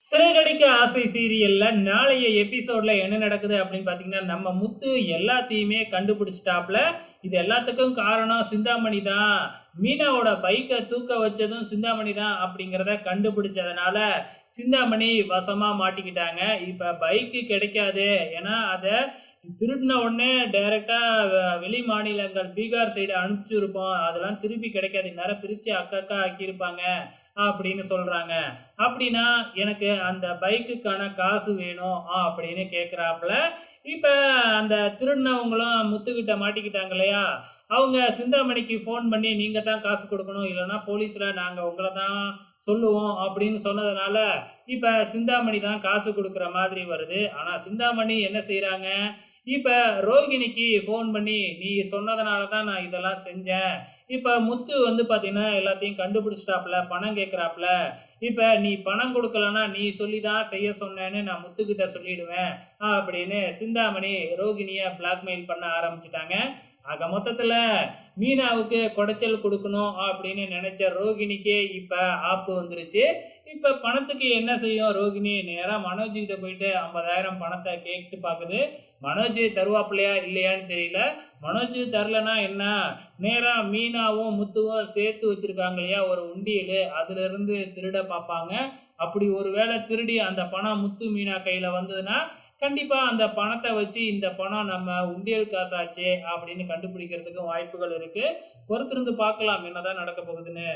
சிறகடிக்க ஆசை சீரியல்ல நாளைய எபிசோட்ல என்ன நடக்குது அப்படின்னு பார்த்தீங்கன்னா, நம்ம முத்து எல்லாத்தையுமே கண்டுபிடிச்சுட்டாப்ல. இது எல்லாத்துக்கும் காரணம் சிந்தாமணி தான். மீனாவோட பைக்க தூக்க வச்சதும் சிந்தாமணி தான் அப்படிங்கிறத கண்டுபிடிச்சதுனால, சிந்தாமணி வசமா மாட்டிக்கிட்டாங்க. இப்ப பைக்கு கிடைக்காது. ஏன்னா, அத திருடுன உடனே டைரக்ட்டா வெளி மாநிலங்கள் பீகார் சைடு அனுப்பிச்சிருப்போம். அதெல்லாம் திருப்பி கிடைக்காது. இந்நேரம் பிரிச்சு அக்கா ஆக்கியிருப்பாங்க அப்படின்னு சொல்றாங்க. அப்படின்னா, எனக்கு அந்த பைக்குக்கான காசு வேணும் அப்படின்னு கேட்கிறாப்புல. இப்ப அந்த திருடுனவங்களும் முத்துக்கிட்ட மாட்டிக்கிட்டாங்க இல்லையா? அவங்க சிந்தாமணிக்கு ஃபோன் பண்ணி, "நீங்க தான் காசு குடுக்கணும். இல்லன்னா போலீஸ்ல நாங்க உங்கள தான் சொல்லுவோம்." அப்படின்னு சொன்னதுனால, இப்ப சிந்தாமணி தான் காசு குடுக்குற மாதிரி வருது. ஆனா சிந்தாமணி என்ன செய்றாங்க, இப்ப ரோகிணிக்கு ஃபோன் பண்ணி, "நீ சொன்னதுனால தான் நான் இதெல்லாம் செஞ்சேன்." இப்ப முத்து வந்து பார்த்தீங்கன்னா, எல்லாத்தையும் கண்டுபிடிச்சுட்டாப்புல, பணம் கேட்கிறாப்புல. இப்ப நீ பணம் குடுக்கலன்னா, நீ சொல்லி தான் செய்ய சொன்னேன்னு நான் முத்துக்கிட்ட சொல்லிடுவேன். அப்படின்னு சிந்தாமணி ரோகிணிய பிளாக்மெயில் பண்ண ஆரம்பிச்சுட்டாங்க. ஆக மொத்தத்துல மீனாவுக்கு கொடைச்சல் குடுக்கணும் அப்படின்னு நெனைச்ச ரோகிணிக்கே இப்ப ஆப்பு வந்துருச்சு. இப்ப பணத்துக்கு என்ன செய்யும் ரோகிணி? நேரா மனோஜ் கிட்ட போயிட்டு 50,000 பணத்த கேட்டு பாக்குது. மனோஜ் தருவாப்புலையா இல்லையான்னு தெரியல. மனோஜ் தரலன்னா என்ன? நேரா மீனாவும், முத்துவும் சேர்த்து வச்சிருக்காங்க இல்லையா? ஒரு உண்டியலு. அதிலிருந்து திருட பாப்பாங்க. அப்படி ஒரு வேள திருடி அந்த பணம் முத்து, மீனா கையில வந்ததுன்னா, கண்டிப்பா அந்த பணத்த வச்சு இந்த பணம் நம்ம உண்டியல் காசாச்சே அப்படின்னு கண்டுபிடிக்கிறதுக்கும் வாய்ப்புகள் இருக்கு. பொறுத்திருந்து பார்க்கலாம் என்னதான் நடக்க போகுதுன்னு.